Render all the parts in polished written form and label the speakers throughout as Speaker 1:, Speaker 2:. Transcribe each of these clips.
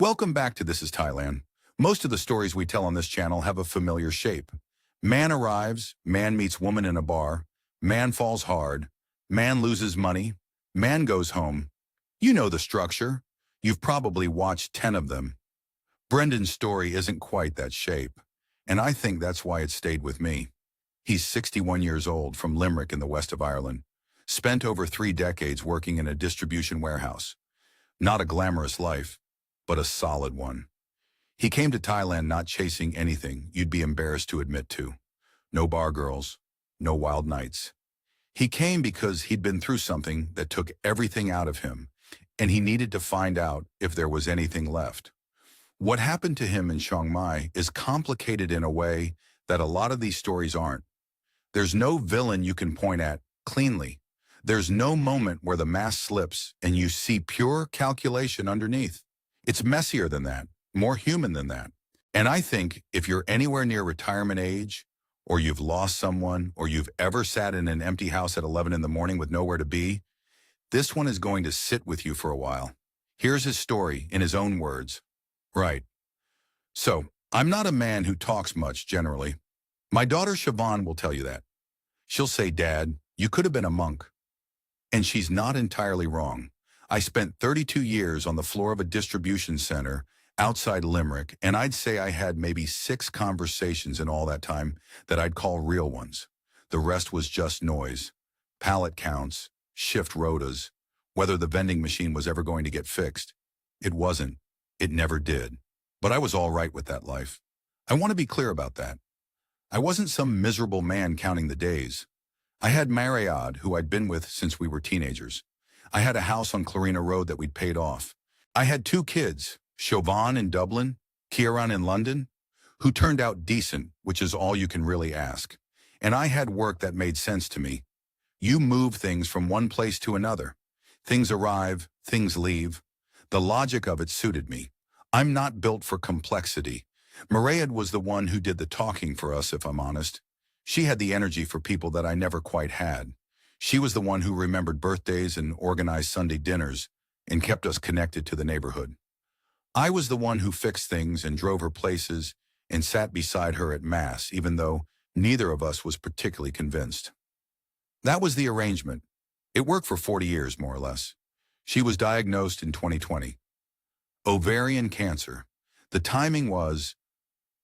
Speaker 1: Welcome back to This is Thailand. Most of the stories we tell on this channel have a familiar shape. Man arrives, man meets woman in a bar, man falls hard, man loses money, man goes home. You know the structure. You've probably watched 10 of them. Brendan's story isn't quite that shape, and I think that's why it stayed with me. He's 61 years old, from Limerick in the west of Ireland. Spent over 3 decades working in a distribution warehouse. Not a glamorous life, but a solid one. He came to Thailand not chasing anything you'd be embarrassed to admit to. No bar girls, no wild nights. He came because he'd been through something that took everything out of him, and he needed to find out if there was anything left. What happened to him in Chiang Mai is complicated in a way that a lot of these stories aren't. There's no villain you can point at cleanly. There's no moment where the mask slips and you see pure calculation underneath. It's messier than that, more human than that. And I think if you're anywhere near retirement age, or you've lost someone, or you've ever sat in an empty house at 11 in the morning with nowhere to be, this one is going to sit with you for a while. Here's his story in his own words. Right. So, I'm not a man who talks much generally. My daughter Siobhan will tell you that. She'll say, "Dad, you could have been a monk." And she's not entirely wrong. I spent 32 years on the floor of a distribution center outside Limerick, and I'd say I had maybe 6 conversations in all that time that I'd call real ones. The rest was just noise, pallet counts, shift rotas, whether the vending machine was ever going to get fixed. It wasn't. It never did. But I was all right with that life. I want to be clear about that. I wasn't some miserable man counting the days. I had Mariad, who I'd been with since we were teenagers. I had a house on Clarina Road that we'd paid off. I had 2 kids, Siobhan in Dublin, Kieran in London, who turned out decent, which is all you can really ask. And I had work that made sense to me. You move things from one place to another. Things arrive, things leave. The logic of it suited me. I'm not built for complexity. Mariad was the one who did the talking for us, if I'm honest. She had the energy for people that I never quite had. She was the one who remembered birthdays and organized Sunday dinners and kept us connected to the neighborhood. I was the one who fixed things and drove her places and sat beside her at Mass, even though neither of us was particularly convinced. That was the arrangement. It worked for 40 years, more or less. She was diagnosed in 2020. Ovarian cancer. The timing was,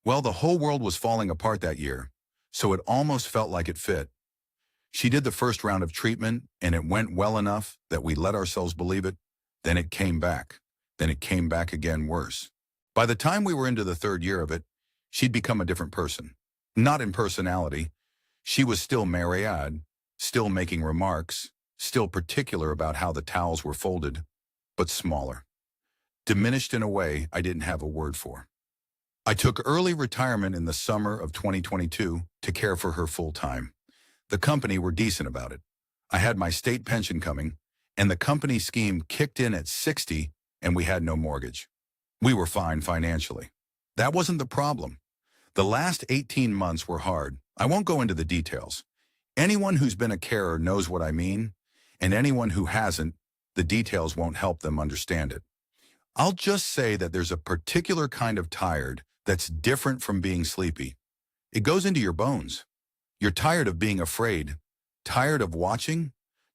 Speaker 1: well, the whole world was falling apart that year, so it almost felt like it fit. She did the first round of treatment, and it went well enough that we let ourselves believe it. Then it came back. Then it came back again worse. By the time we were into the 3rd year of it, she'd become a different person. Not in personality. She was still Mariad, still making remarks, still particular about how the towels were folded, but smaller. Diminished in a way I didn't have a word for. I took early retirement in the summer of 2022 to care for her full-time. The company were decent about it. I had my state pension coming, and the company scheme kicked in at 60, and we had no mortgage. We were fine financially. That wasn't the problem. The last 18 months were hard. I won't go into the details. Anyone who's been a carer knows what I mean, and anyone who hasn't, the details won't help them understand it. I'll just say that there's a particular kind of tired that's different from being sleepy. It goes into your bones. You're tired of being afraid, tired of watching,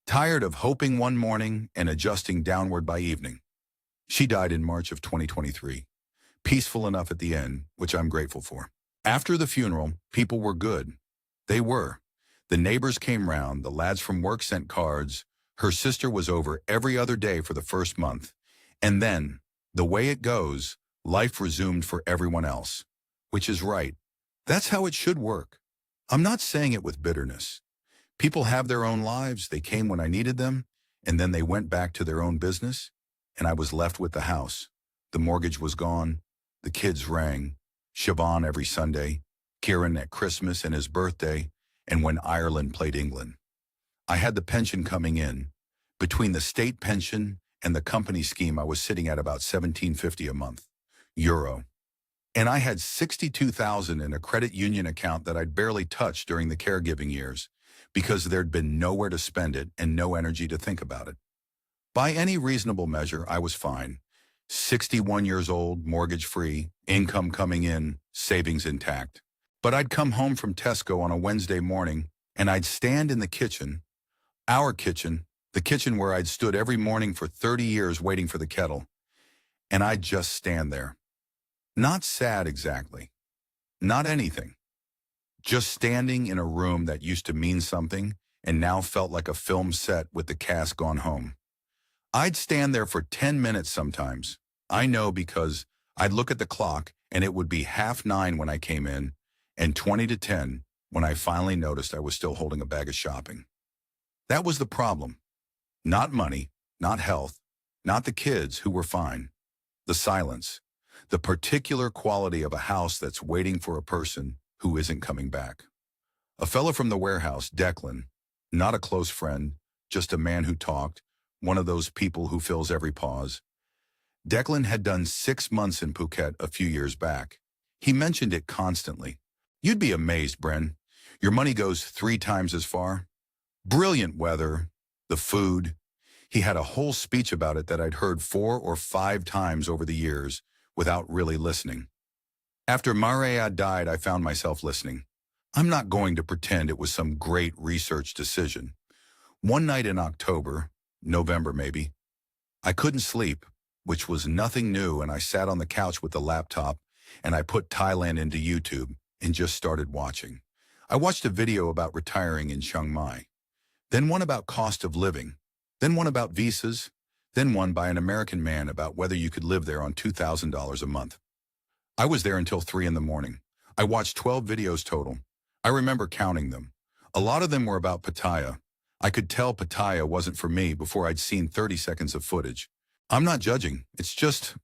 Speaker 1: tired of hoping one morning and adjusting downward by evening. She died in March of 2023. Peaceful enough at the end, which I'm grateful for. After the funeral, people were good. They were. The neighbors came round, the lads from work sent cards. Her sister was over every other day for the first month. And then, the way it goes, life resumed for everyone else. Which is right. That's how it should work. I'm not saying it with bitterness. People have their own lives. They came when I needed them, and then they went back to their own business, and I was left with the house. The mortgage was gone. The kids rang. Siobhan every Sunday, Kieran at Christmas and his birthday, and when Ireland played England. I had the pension coming in. Between the state pension and the company scheme, I was sitting at about $17.50 a month, euro. And I had $62,000 in a credit union account that I'd barely touched during the caregiving years because there'd been nowhere to spend it and no energy to think about it. By any reasonable measure, I was fine. 61 years old, mortgage-free, income coming in, savings intact. But I'd come home from Tesco on a Wednesday morning, and I'd stand in the kitchen, our kitchen, the kitchen where I'd stood every morning for 30 years waiting for the kettle, and I'd just stand there. Not sad exactly, not anything. Just standing in a room that used to mean something and now felt like a film set with the cast gone home. I'd stand there for 10 minutes sometimes. I know because I'd look at the clock and it would be 9:30 when I came in and 20 to 10 when I finally noticed I was still holding a bag of shopping. That was the problem. Not money, not health, not the kids who were fine. The silence, the particular quality of a house that's waiting for a person who isn't coming back. A fellow from the warehouse, Declan, not a close friend, just a man who talked, one of those people who fills every pause. Declan had done 6 months in Phuket a few years back. He mentioned it constantly. You'd be amazed, Bren. Your money goes 3 times as far. Brilliant weather, the food. He had a whole speech about it that I'd heard 4 or 5 times over the years without really listening. After Maria died, I found myself listening. I'm not going to pretend it was some great research decision. One night in October, November maybe, I couldn't sleep, which was nothing new, and I sat on the couch with the laptop and I put Thailand into YouTube and just started watching. I watched a video about retiring in Chiang Mai, then one about cost of living, then one about visas, then one by an American man about whether you could live there on $2,000 a month. I was there until 3 in the morning. I watched 12 videos total. I remember counting them. A lot of them were about Pattaya. I could tell Pattaya wasn't for me before I'd seen 30 seconds of footage. I'm not judging. It's just,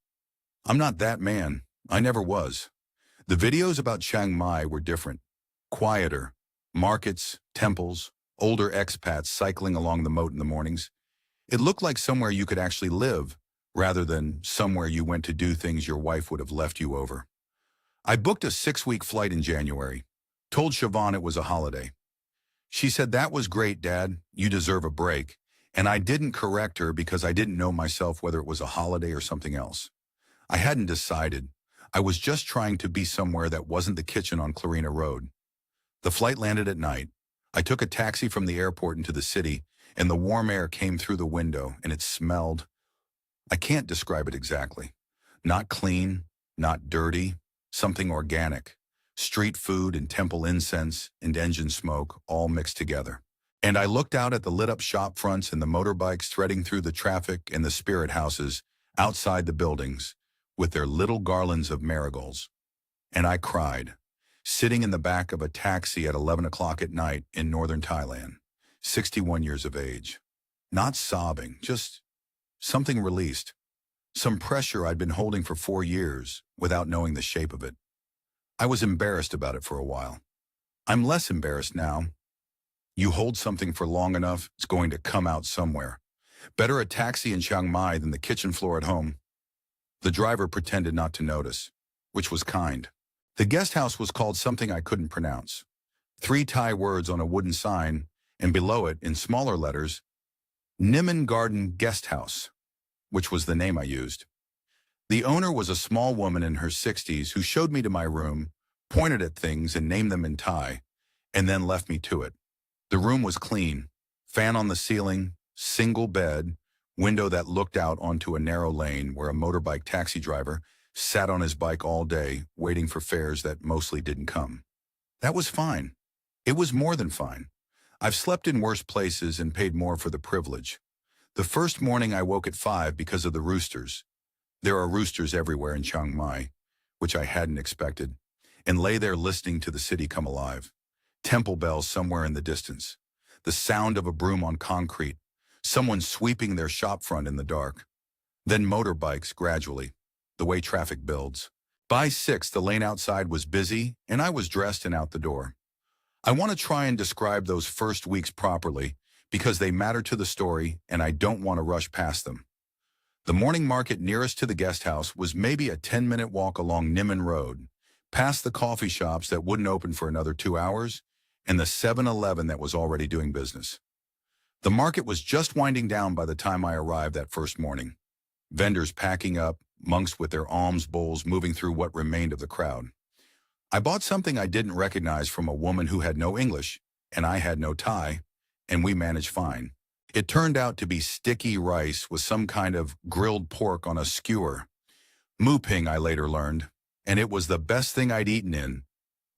Speaker 1: I'm not that man. I never was. The videos about Chiang Mai were different. Quieter. Markets, temples, older expats cycling along the moat in the mornings. It looked like somewhere you could actually live, rather than somewhere you went to do things your wife would have left you over. I booked a 6-week flight in January. Told Siobhan it was a holiday. She said, "That was great, Dad. You deserve a break." And I didn't correct her because I didn't know myself whether it was a holiday or something else. I hadn't decided. I was just trying to be somewhere that wasn't the kitchen on Clarina Road. The flight landed at night. I took a taxi from the airport into the city, and the warm air came through the window, and it smelled. I can't describe it exactly. Not clean, not dirty, something organic. Street food and temple incense and engine smoke all mixed together. And I looked out at the lit-up shop fronts and the motorbikes threading through the traffic and the spirit houses outside the buildings with their little garlands of marigolds. And I cried, sitting in the back of a taxi at 11 o'clock at night in northern Thailand, 61 years of age. Not sobbing, just something released. Some pressure I'd been holding for 4 years without knowing the shape of it. I was embarrassed about it for a while. I'm less embarrassed now. You hold something for long enough, it's going to come out somewhere. Better a taxi in Chiang Mai than the kitchen floor at home. The driver pretended not to notice, which was kind. The guest house was called something I couldn't pronounce. 3 Thai words on a wooden sign, and below it, in smaller letters, Niman Garden Guest House, which was the name I used. The owner was a small woman in her 60s who showed me to my room, pointed at things and named them in Thai, and then left me to it. The room was clean, fan on the ceiling, single bed, window that looked out onto a narrow lane where a motorbike taxi driver sat on his bike all day waiting for fares that mostly didn't come. That was fine. It was more than fine. I've slept in worse places and paid more for the privilege. The first morning I woke at 5 because of the roosters. There are roosters everywhere in Chiang Mai, which I hadn't expected, and lay there listening to the city come alive. Temple bells somewhere in the distance. The sound of a broom on concrete. Someone sweeping their shop front in the dark. Then motorbikes gradually, the way traffic builds. By 6, the lane outside was busy, and I was dressed and out the door. I want to try and describe those first weeks properly because they matter to the story, and I don't want to rush past them. The morning market nearest to the guest house was maybe a 10-minute walk along Niman Road, past the coffee shops that wouldn't open for another 2 hours, and the 7-Eleven that was already doing business. The market was just winding down by the time I arrived that first morning. Vendors packing up, monks with their alms bowls moving through what remained of the crowd. I bought something I didn't recognize from a woman who had no English, and I had no Thai, and we managed fine. It turned out to be sticky rice with some kind of grilled pork on a skewer. Mu ping, I later learned, and it was the best thing I'd eaten in,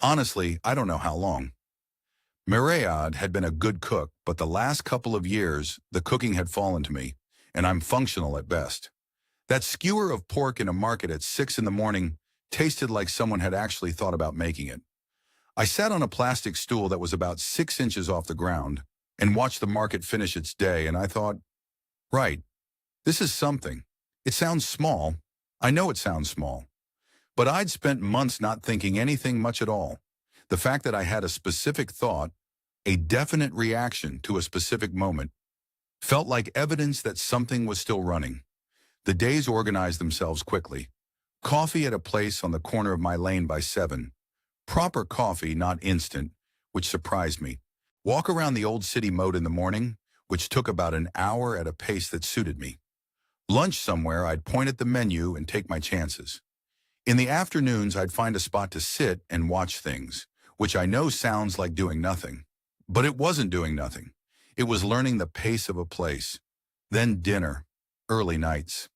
Speaker 1: honestly, I don't know how long. Myriad had been a good cook, but the last couple of years, the cooking had fallen to me, and I'm functional at best. That skewer of pork in a market at 6 in the morning tasted like someone had actually thought about making it. I sat on a plastic stool that was about 6 inches off the ground and watched the market finish its day, and I thought, right, this is something. It sounds small. I know it sounds small. But I'd spent months not thinking anything much at all. The fact that I had a specific thought, a definite reaction to a specific moment, felt like evidence that something was still running. The days organized themselves quickly. Coffee at a place on the corner of my lane by 7. Proper coffee, not instant, which surprised me. Walk around the old city moat in the morning, which took about an hour at a pace that suited me. Lunch somewhere, I'd point at the menu and take my chances. In the afternoons, I'd find a spot to sit and watch things, which I know sounds like doing nothing. But it wasn't doing nothing. It was learning the pace of a place. Then dinner, early nights.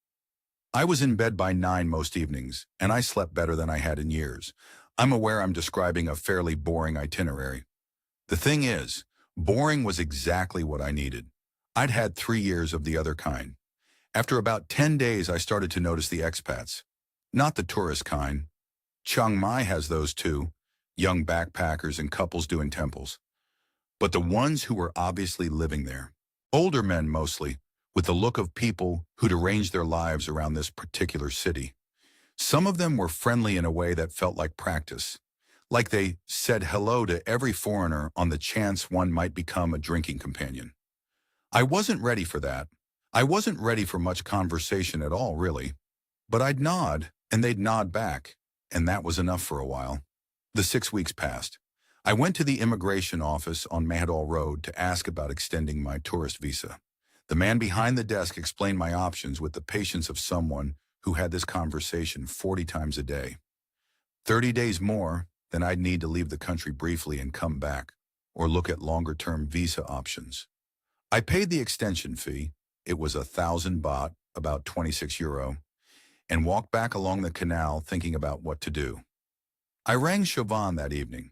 Speaker 1: I was in bed by 9 most evenings, and I slept better than I had in years. I'm aware I'm describing a fairly boring itinerary. The thing is, boring was exactly what I needed. I'd had 3 years of the other kind. After about 10 days, I started to notice the expats. Not the tourist kind. Chiang Mai has those too, young backpackers and couples doing temples. But the ones who were obviously living there. Older men mostly, with the look of people who'd arranged their lives around this particular city. Some of them were friendly in a way that felt like practice, like they said hello to every foreigner on the chance one might become a drinking companion. I wasn't ready for that. I wasn't ready for much conversation at all, really. But I'd nod, and they'd nod back, and that was enough for a while. The 6 weeks passed. I went to the immigration office on Mahadol Road to ask about extending my tourist visa. The man behind the desk explained my options with the patience of someone who had this conversation 40 times a day. 30 days more, then I'd need to leave the country briefly and come back, or look at longer-term visa options. I paid the extension fee, it was 1,000 baht, about 26 euro, and walked back along the canal thinking about what to do. I rang Siobhan that evening.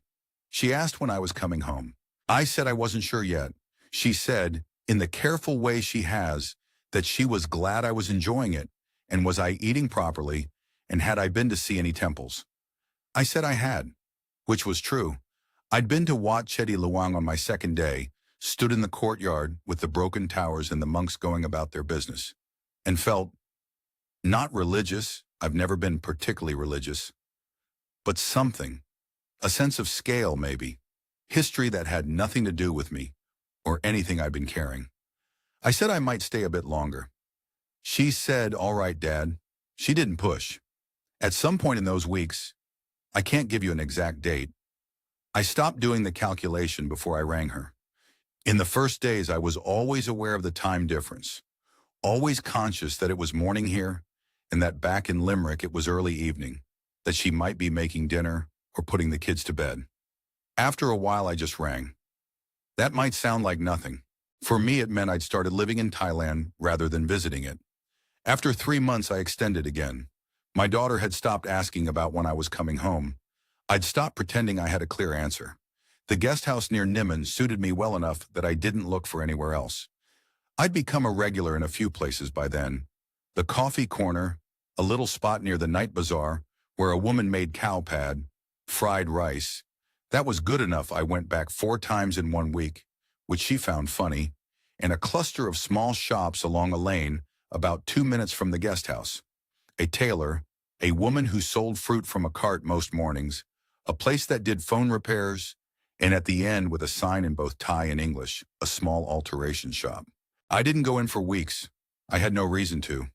Speaker 1: She asked when I was coming home. I said I wasn't sure yet. She said, in the careful way she has, that she was glad I was enjoying it, and was I eating properly, and had I been to see any temples. I said I had, which was true. I'd been to Wat Chedi Luang on my second day, stood in the courtyard with the broken towers and the monks going about their business, and felt not religious, I've never been particularly religious, but something, a sense of scale maybe, history that had nothing to do with me, or anything I'd been carrying. I said I might stay a bit longer. She said, all right, Dad. She didn't push. At some point in those weeks, I can't give you an exact date, I stopped doing the calculation before I rang her. In the first days, I was always aware of the time difference, always conscious that it was morning here, and that back in Limerick it was early evening, that she might be making dinner or putting the kids to bed. After a while, I just rang. That might sound like nothing. For me, it meant I'd started living in Thailand rather than visiting it. After 3 months, I extended again. My daughter had stopped asking about when I was coming home. I'd stopped pretending I had a clear answer. The guest house near Nimmen suited me well enough that I didn't look for anywhere else. I'd become a regular in a few places by then. The coffee corner, a little spot near the night bazaar where a woman made cow pad, fried rice. That was good enough. I went back 4 times in 1 week, which she found funny, and a cluster of small shops along a lane about 2 minutes from the guest house. A tailor, a woman who sold fruit from a cart most mornings, a place that did phone repairs, and at the end with a sign in both Thai and English, a small alteration shop. I didn't go in for weeks. I had no reason to.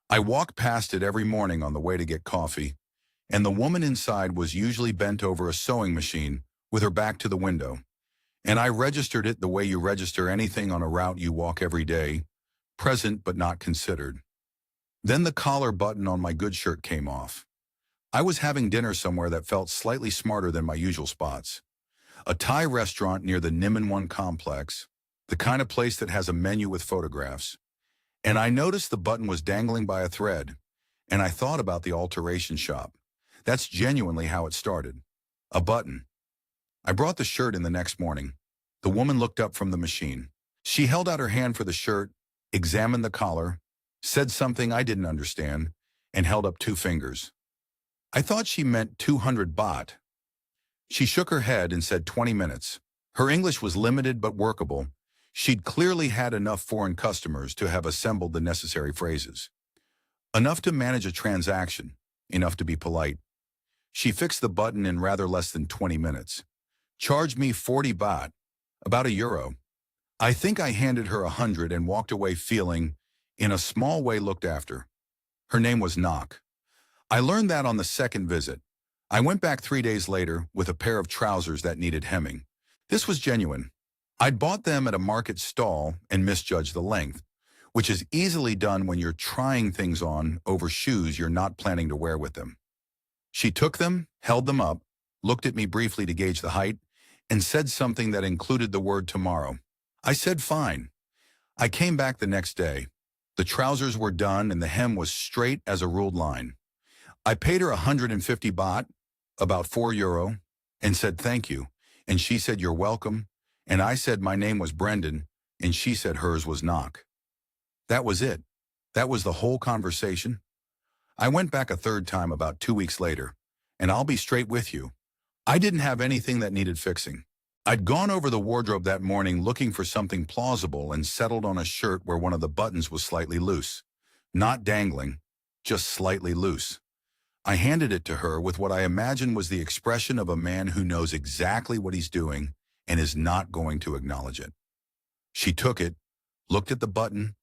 Speaker 1: I walked past it every morning on the way to get coffee, and the woman inside was usually bent over a sewing machine with her back to the window. And I registered it the way you register anything on a route you walk every day, present but not considered. Then the collar button on my good shirt came off. I was having dinner somewhere that felt slightly smarter than my usual spots. A Thai restaurant near the Niman One complex, the kind of place that has a menu with photographs. And I noticed the button was dangling by a thread, and I thought about the alteration shop. That's genuinely how it started. A button. I brought the shirt in the next morning. The woman looked up from the machine. She held out her hand for the shirt, examined the collar, said something I didn't understand, and held up 2 fingers. I thought she meant 200 baht. She shook her head and said 20 minutes. Her English was limited but workable. She'd clearly had enough foreign customers to have assembled the necessary phrases. Enough to manage a transaction, enough to be polite. She fixed the button in rather less than 20 minutes. Charged me 40 baht, about €1. I think I handed her 100 and walked away feeling, in a small way, looked after. Her name was Nok. I learned that on the second visit. I went back 3 days later with a pair of trousers that needed hemming. This was genuine. I'd bought them at a market stall and misjudged the length, which is easily done when you're trying things on over shoes you're not planning to wear with them. She took them, held them up, looked at me briefly to gauge the height, and said something that included the word tomorrow. I said fine. I came back the next day. The trousers were done and the hem was straight as a ruled line. I paid her 150 baht, about €4, and said thank you, and she said you're welcome, and I said my name was Brendan, and she said hers was Nok. That was it. That was the whole conversation. I went back a third time about 2 weeks later, and I'll be straight with you. I didn't have anything that needed fixing. I'd gone over the wardrobe that morning looking for something plausible and settled on a shirt where one of the buttons was slightly loose. Not dangling, just slightly loose. I handed it to her with what I imagined was the expression of a man who knows exactly what he's doing and is not going to acknowledge it. She took it, looked at the button,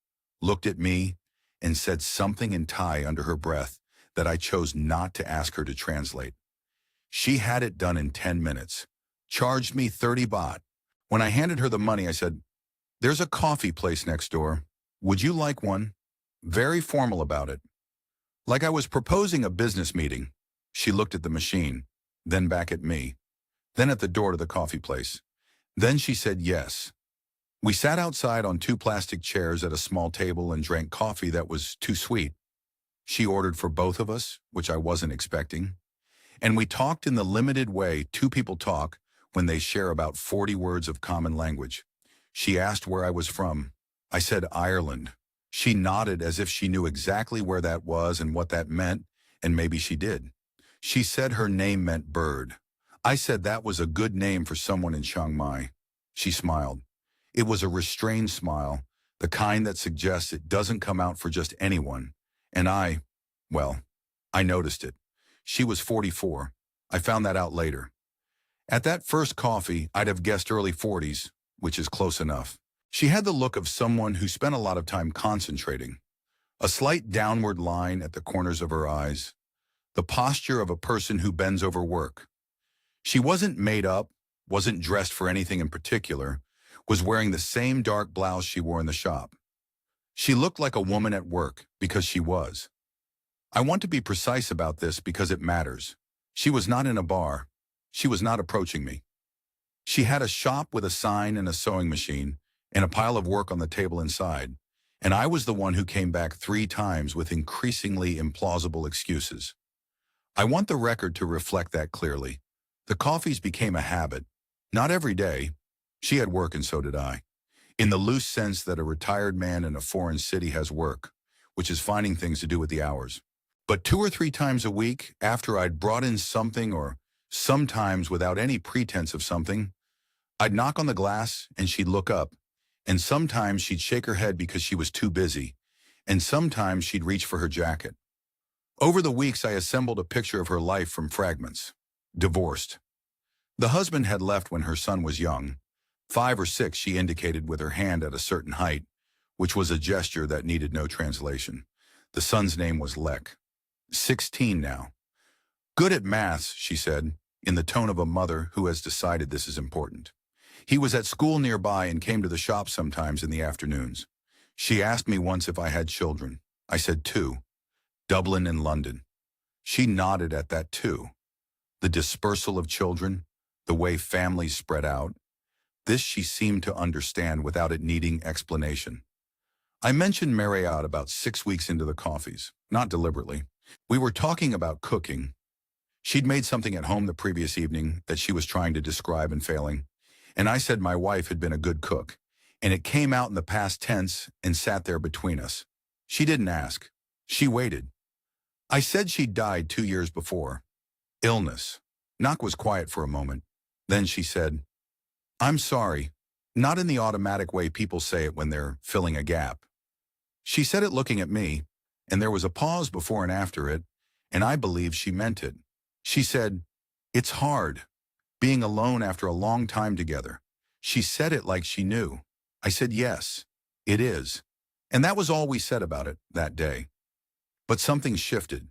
Speaker 1: looked at me, and said something in Thai under her breath that I chose not to ask her to translate. She had it done in 10 minutes, charged me 30 baht. When I handed her the money, I said, "There's a coffee place next door. Would you like one?" Very formal about it. Like I was proposing a business meeting. She looked at the machine, then back at me, then at the door to the coffee place. Then she said yes. We sat outside on 2 plastic chairs at a small table and drank coffee that was too sweet. She ordered for both of us, which I wasn't expecting. And we talked in the limited way 2 people talk when they share about 40 words of common language. She asked where I was from. I said Ireland. She nodded as if she knew exactly where that was and what that meant, and maybe she did. She said her name meant bird. I said that was a good name for someone in Chiang Mai. She smiled. It was a restrained smile, the kind that suggests it doesn't come out for just anyone. And I noticed it. She was 44. I found that out later. At that first coffee, I'd have guessed early 40s, which is close enough. She had the look of someone who spent a lot of time concentrating. A slight downward line at the corners of her eyes. The posture of a person who bends over work. She wasn't made up, wasn't dressed for anything in particular, was wearing the same dark blouse she wore in the shop. She looked like a woman at work because she was. I want to be precise about this because it matters. She was not in a bar. She was not approaching me. She had a shop with a sign and a sewing machine and a pile of work on the table inside, and I was the one who came back 3 times with increasingly implausible excuses. I want the record to reflect that clearly. The coffees became a habit. Not every day. She had work and so did I. In the loose sense that a retired man in a foreign city has work, which is finding things to do with the hours. But 2 or 3 times a week, after I'd brought in something or sometimes without any pretense of something, I'd knock on the glass and she'd look up, and sometimes she'd shake her head because she was too busy, and sometimes she'd reach for her jacket. Over the weeks, I assembled a picture of her life from fragments. Divorced. The husband had left when her son was young. 5 or 6, she indicated with her hand at a certain height, which was a gesture that needed no translation. The son's name was Lek. 16 now. Good at maths, she said, in the tone of a mother who has decided this is important. He was at school nearby and came to the shop sometimes in the afternoons. She asked me once if I had children. I said 2. Dublin and London. She nodded at that too. The dispersal of children, the way families spread out, this she seemed to understand without it needing explanation. I mentioned Marriott about 6 weeks into the coffees, not deliberately. We were talking about cooking. She'd made something at home the previous evening that she was trying to describe and failing, and I said my wife had been a good cook, and it came out in the past tense and sat there between us. She didn't ask. She waited. I said she'd died 2 years before. Illness. Knock was quiet for a moment. Then she said, "I'm sorry," not in the automatic way people say it when they're filling a gap. She said it looking at me, and there was a pause before and after it, and I believe she meant it. She said, "It's hard, being alone after a long time together." She said it like she knew. I said, "Yes, it is." And that was all we said about it that day. But something shifted.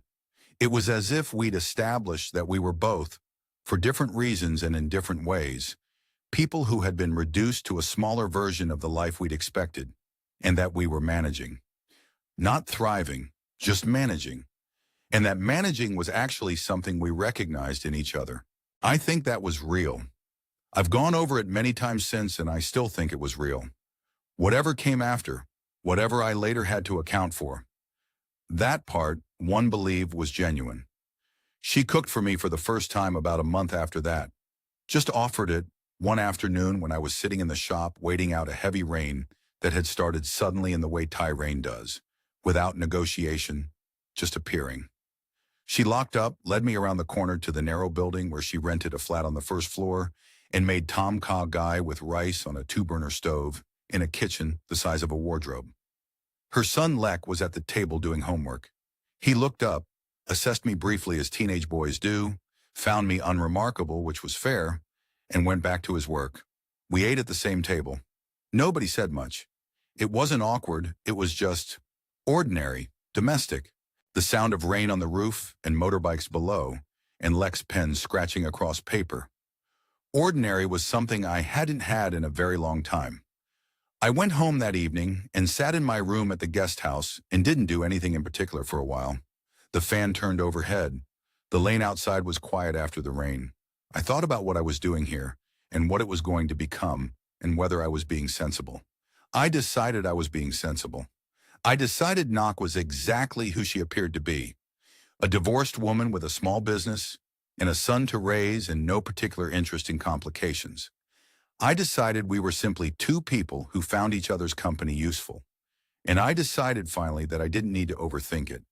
Speaker 1: It was as if we'd established that we were both, for different reasons and in different ways, people who had been reduced to a smaller version of the life we'd expected, and that we were managing. Not thriving, just managing. And that managing was actually something we recognized in each other. I think that was real. I've gone over it many times since, and I still think it was real. Whatever came after, whatever I later had to account for, that part, one believed, was genuine. She cooked for me for the first time about a month after that. Just offered it one afternoon when I was sitting in the shop waiting out a heavy rain that had started suddenly in the way Thai rain does, without negotiation, just appearing. She locked up, led me around the corner to the narrow building where she rented a flat on the first floor, and made tom kha gai with rice on a 2-burner stove in a kitchen the size of a wardrobe. Her son Lek was at the table doing homework. He looked up, assessed me briefly as teenage boys do, found me unremarkable, which was fair, and went back to his work. We ate at the same table. Nobody said much. It wasn't awkward, it was just ordinary, domestic. The sound of rain on the roof and motorbikes below, and Lek's pen scratching across paper. Ordinary was something I hadn't had in a very long time. I went home that evening and sat in my room at the guest house and didn't do anything in particular for a while. The fan turned overhead. The lane outside was quiet after the rain. I thought about what I was doing here and what it was going to become and whether I was being sensible. I decided I was being sensible. I decided Nok was exactly who she appeared to be. A divorced woman with a small business and a son to raise and no particular interest in complications. I decided we were simply two people who found each other's company useful. And I decided finally that I didn't need to overthink it.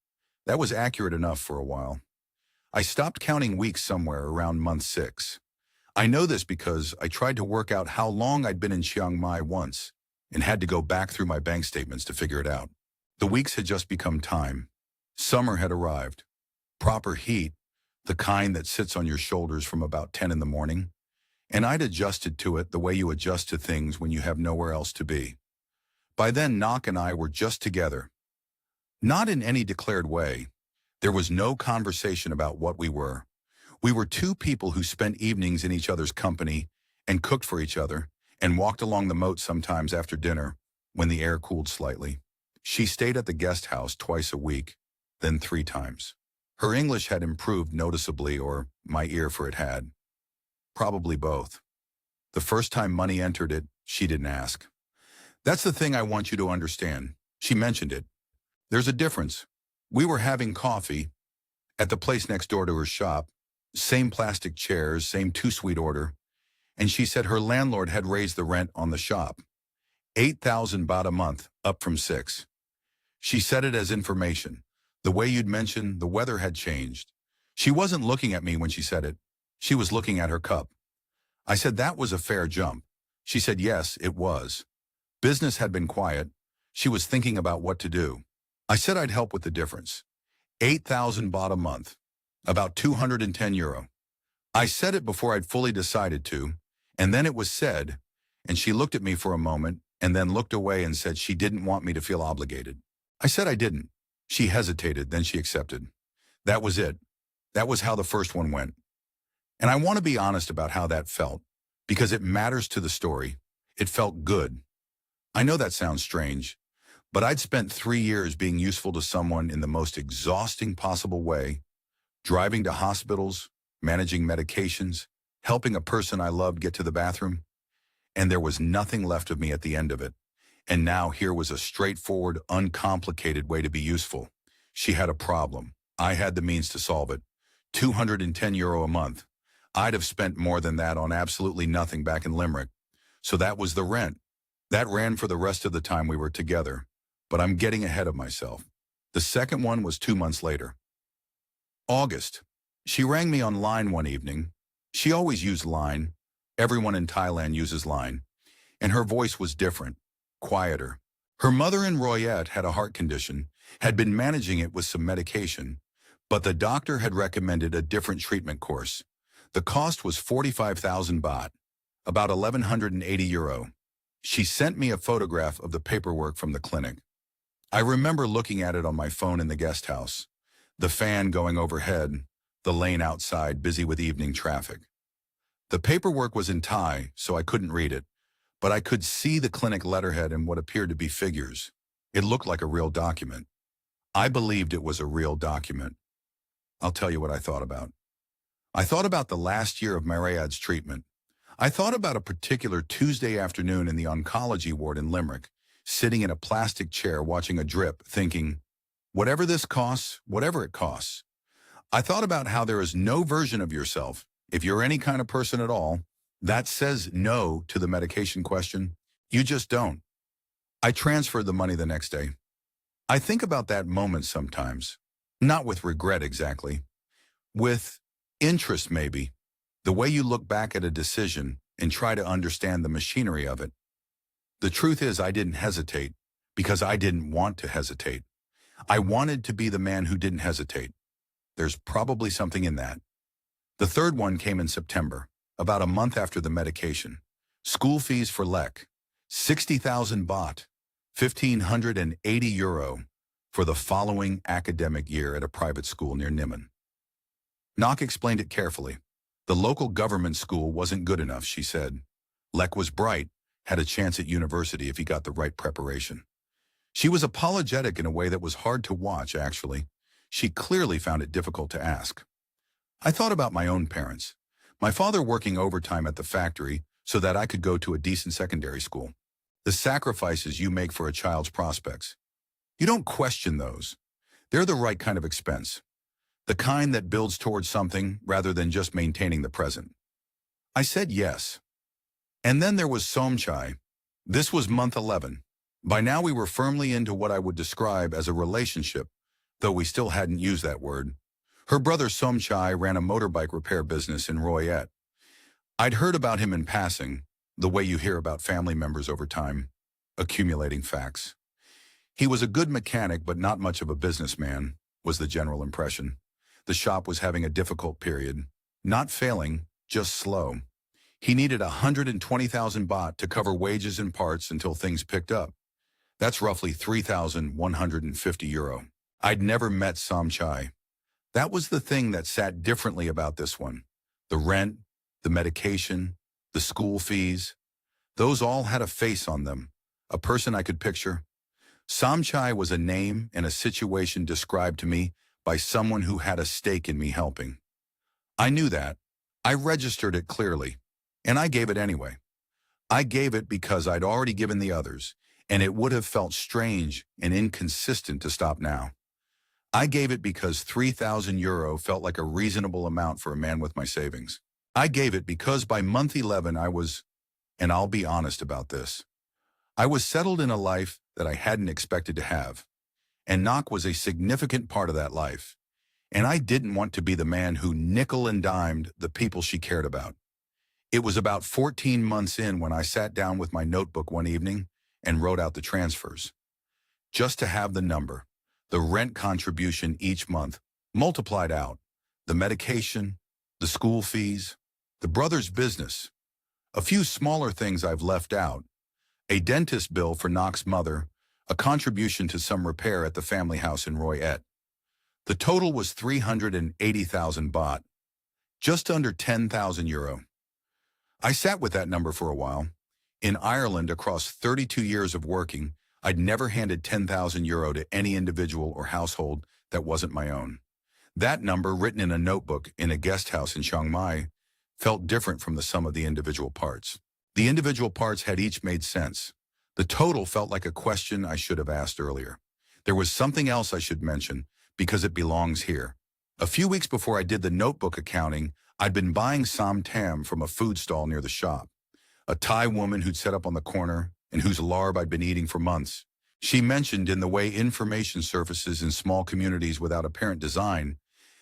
Speaker 1: That was accurate enough for a while. I stopped counting weeks somewhere around month 6. I know this because I tried to work out how long I'd been in Chiang Mai once and had to go back through my bank statements to figure it out. The weeks had just become time. Summer had arrived. Proper heat, the kind that sits on your shoulders from about 10 in the morning. And I'd adjusted to it the way you adjust to things when you have nowhere else to be. By then, Nok and I were just together. Not in any declared way. There was no conversation about what we were. We were two people who spent evenings in each other's company and cooked for each other and walked along the moat sometimes after dinner when the air cooled slightly. She stayed at the guest house twice a week, then 3 times. Her English had improved noticeably, or my ear for it had. Probably both. The first time money entered it, she didn't ask. That's the thing I want you to understand. She mentioned it. There's a difference. We were having coffee at the place next door to her shop, same plastic chairs, same 2-suite order, and she said her landlord had raised the rent on the shop. 8,000 baht a month, up from 6. She said it as information. The way you'd mentioned, the weather had changed. She wasn't looking at me when she said it. She was looking at her cup. I said that was a fair jump. She said yes, it was. Business had been quiet. She was thinking about what to do. I said I'd help with the difference. 8,000 baht a month, about 210 euro. I said it before I'd fully decided to, and then it was said, and she looked at me for a moment and then looked away and said she didn't want me to feel obligated. I said I didn't. She hesitated, then she accepted. That was it. That was how the first one went. And I want to be honest about how that felt, because it matters to the story. It felt good. I know that sounds strange, But I'd spent 3 years being useful to someone in the most exhausting possible way, driving to hospitals, managing medications, helping a person I loved get to the bathroom, and there was nothing left of me at the end of it. And now here was a straightforward, uncomplicated way to be useful. She had a problem. I had the means to solve it. €210 a month. I'd have spent more than that on absolutely nothing back in Limerick. So that was the rent. That ran for the rest of the time we were together. But I'm getting ahead of myself. The second one was 2 months later. August. She rang me on Line one evening. She always used Line. Everyone in Thailand uses Line. And her voice was different, quieter. Her mother in Royette had a heart condition, had been managing it with some medication, but the doctor had recommended a different treatment course. The cost was 45,000 baht, about €1,180. She sent me a photograph of the paperwork from the clinic. I remember looking at it on my phone in the guest house, the fan going overhead, the lane outside busy with evening traffic. The paperwork was in Thai, so I couldn't read it, but I could see the clinic letterhead and what appeared to be figures. It looked like a real document. I believed it was a real document. I'll tell you what I thought about. I thought about the last year of Mariad's treatment. I thought about a particular Tuesday afternoon in the oncology ward in Limerick, sitting in a plastic chair watching a drip, thinking, whatever this costs, whatever it costs. I thought about how there is no version of yourself, if you're any kind of person at all, that says no to the medication question. You just don't. I transferred the money the next day. I think about that moment sometimes, not with regret exactly, with interest maybe, the way you look back at a decision and try to understand the machinery of it. The truth is I didn't hesitate because I didn't want to hesitate. I wanted to be the man who didn't hesitate. There's probably something in that. The third one came in September, about a month after the medication. School fees for Lek, 60,000 baht, €1,580 for the following academic year at a private school near Nimon. Nok explained it carefully. The local government school wasn't good enough, she said. Lek was bright, had a chance at university if he got the right preparation. She was apologetic in a way that was hard to watch, actually. She clearly found it difficult to ask. I thought about my own parents. My father working overtime at the factory so that I could go to a decent secondary school. The sacrifices you make for a child's prospects. You don't question those. They're the right kind of expense. The kind that builds towards something rather than just maintaining the present. I said yes. And then there was Somchai. This was month 11. By now we were firmly into what I would describe as a relationship, though we still hadn't used that word. Her brother Somchai ran a motorbike repair business in Royette. I'd heard about him in passing, the way you hear about family members over time, accumulating facts. He was a good mechanic but not much of a businessman, was the general impression. The shop was having a difficult period. Not failing, just slow. He needed 120,000 baht to cover wages and parts until things picked up. That's roughly €3,150. I'd never met Somchai. That was the thing that sat differently about this one. The rent, the medication, the school fees. Those all had a face on them, a person I could picture. Somchai was a name and a situation described to me by someone who had a stake in me helping. I knew that. I registered it clearly, and I gave it anyway. I gave it because I'd already given the others, and it would have felt strange and inconsistent to stop now. I gave it because €3,000 felt like a reasonable amount for a man with my savings. I gave it because by month 11 I was, and I'll be honest about this, I was settled in a life that I hadn't expected to have. And Nok was a significant part of that life. And I didn't want to be the man who nickel and dimed the people she cared about. It was about 14 months in when I sat down with my notebook one evening and wrote out the transfers. Just to have the number, the rent contribution each month, multiplied out, the medication, the school fees, the brother's business, a few smaller things I've left out, a dentist bill for Nok's mother, a contribution to some repair at the family house in Royette. The total was 380,000 baht, just under €10,000. I sat with that number for a while. In Ireland, across 32 years of working, I'd never handed 10,000 euro to any individual or household that wasn't my own. That number, written in a notebook in a guest house in Chiang Mai, felt different from the sum of the individual parts. The individual parts had each made sense. The total felt like a question I should have asked earlier. There was something else I should mention, because it belongs here. A few weeks before I did the notebook accounting, I'd been buying sam tam from a food stall near the shop. A Thai woman who'd set up on the corner and whose larb I'd been eating for months. She mentioned, in the way information surfaces in small communities without apparent design,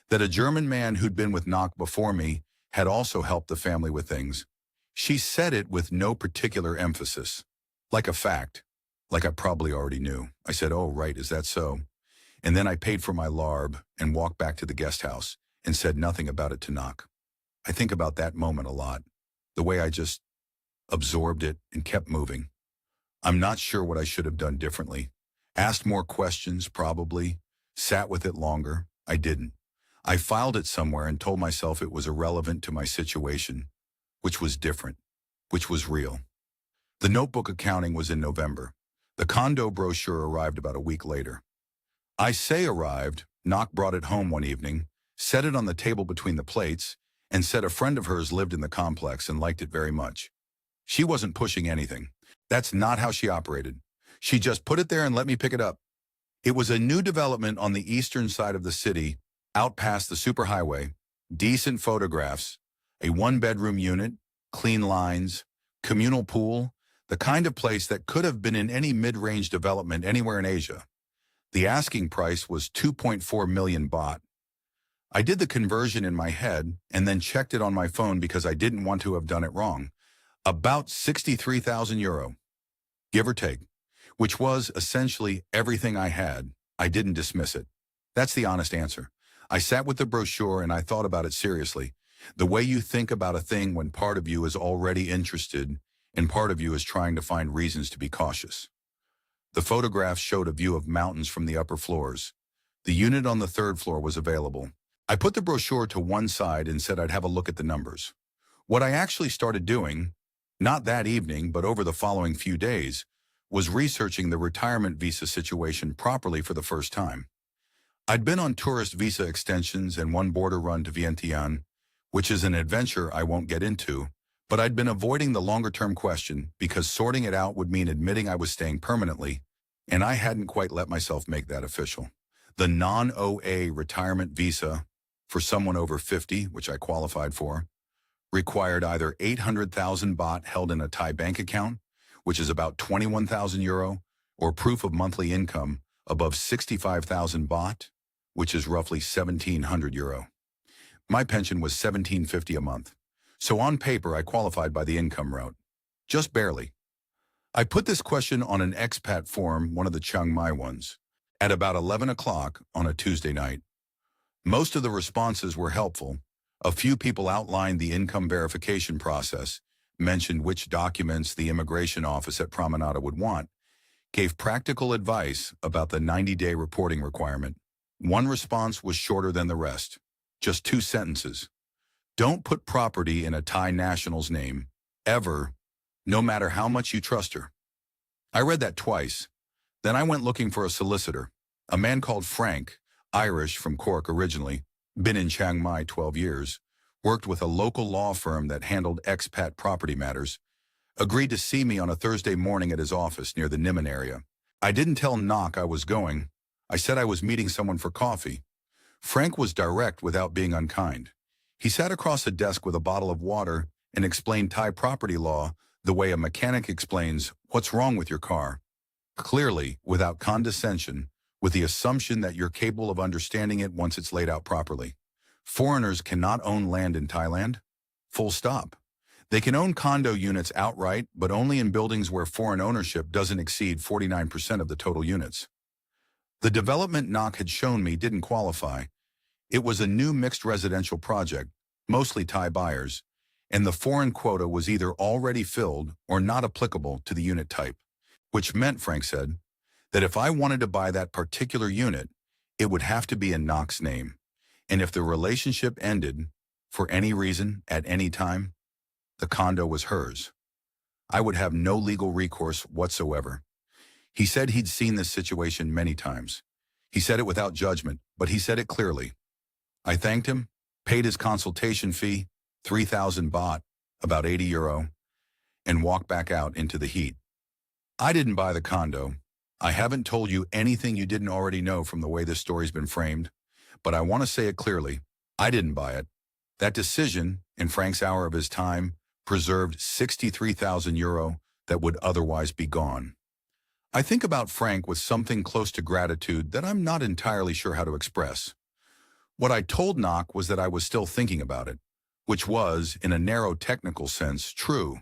Speaker 1: that a German man who'd been with Knock before me had also helped the family with things. She said it with no particular emphasis, like a fact, like I probably already knew. I said, "Oh, right, is that so?" And then I paid for my larb and walked back to the guest house and said nothing about it to Knock. I think about that moment a lot, the way I just absorbed it and kept moving. I'm not sure what I should have done differently. Asked more questions, probably. Sat with it longer. I didn't. I filed it somewhere and told myself it was irrelevant to my situation, which was different, which was real. The notebook accounting was in November. The condo brochure arrived about a week later. I say arrived. Knock brought it home one evening, set it on the table between the plates, and said a friend of hers lived in the complex and liked it very much. She wasn't pushing anything. That's not how she operated. She just put it there and let me pick it up. It was a new development on the eastern side of the city, out past the superhighway, decent photographs, a one-bedroom unit, clean lines, communal pool, the kind of place that could have been in any mid-range development anywhere in Asia. The asking price was 2.4 million baht. I did the conversion in my head and then checked it on my phone because I didn't want to have done it wrong. About 63,000 euro, give or take, which was essentially everything I had. I didn't dismiss it. That's the honest answer. I sat with the brochure and I thought about it seriously. The way you think about a thing when part of you is already interested and part of you is trying to find reasons to be cautious. The photographs showed a view of mountains from the upper floors. The unit on the third floor was available. I put the brochure to one side and said I'd have a look at the numbers. What I actually started doing, not that evening, but over the following few days, was researching the retirement visa situation properly for the first time. I'd been on tourist visa extensions and one border run to Vientiane, which is an adventure I won't get into, but I'd been avoiding the longer-term question because sorting it out would mean admitting I was staying permanently, and I hadn't quite let myself make that official. The non-OA retirement visa for someone over 50, which I qualified for, required either 800,000 baht held in a Thai bank account, which is about 21,000 euro, or proof of monthly income above 65,000 baht, which is roughly 1,700 euro. My pension was 1,750 a month, so on paper I qualified by the income route. Just barely. I put this question on an expat forum, one of the Chiang Mai ones, at about 11 o'clock on a Tuesday night. Most of the responses were helpful. A few people outlined the income verification process, mentioned which documents the immigration office at Promenada would want, gave practical advice about the 90-day reporting requirement. One response was shorter than the rest, just 2 sentences. Don't put property in a Thai national's name, ever, no matter how much you trust her. I read that twice. Then I went looking for a solicitor, a man called Frank, Irish from Cork originally, been in Chiang Mai 12 years, worked with a local law firm that handled expat property matters, agreed to see me on a Thursday morning at his office near the Niman area. I didn't tell Knock I was going. I said I was meeting someone for coffee. Frank was direct without being unkind. He sat across a desk with a bottle of water and explained Thai property law the way a mechanic explains what's wrong with your car. Clearly, without condescension, with the assumption that you're capable of understanding it once it's laid out properly. Foreigners cannot own land in Thailand. Full stop. They can own condo units outright, but only in buildings where foreign ownership doesn't exceed 49% of the total units. The development Knock had shown me didn't qualify. It was a new mixed residential project, mostly Thai buyers, and the foreign quota was either already filled or not applicable to the unit type, which meant, Frank said, that if I wanted to buy that particular unit, it would have to be in Knock's name. And if the relationship ended, for any reason, at any time, the condo was hers. I would have no legal recourse whatsoever. He said he'd seen this situation many times. He said it without judgment, but he said it clearly. I thanked him, paid his consultation fee, 3,000 baht, about 80 euro, and walked back out into the heat. I didn't buy the condo. I haven't told you anything you didn't already know from the way this story's been framed, but I want to say it clearly. I didn't buy it. That decision, in Frank's hour of his time, preserved 63,000 euro that would otherwise be gone. I think about Frank with something close to gratitude that I'm not entirely sure how to express. What I told Knock was that I was still thinking about it, which was, in a narrow technical sense, true.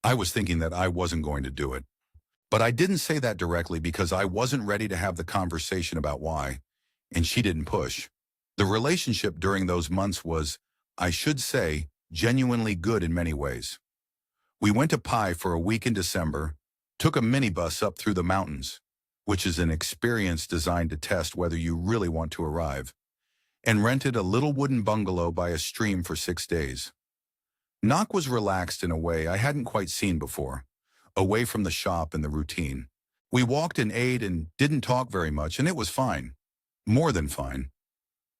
Speaker 1: I was thinking that I wasn't going to do it. But I didn't say that directly because I wasn't ready to have the conversation about why, and she didn't push. The relationship during those months was, I should say, genuinely good in many ways. We went to Pai for a week in December, took a minibus up through the mountains, which is an experience designed to test whether you really want to arrive, and rented a little wooden bungalow by a stream for 6 days. Knock was relaxed in a way I hadn't quite seen before, away from the shop and the routine. We walked and ate and didn't talk very much, and it was fine. More than fine.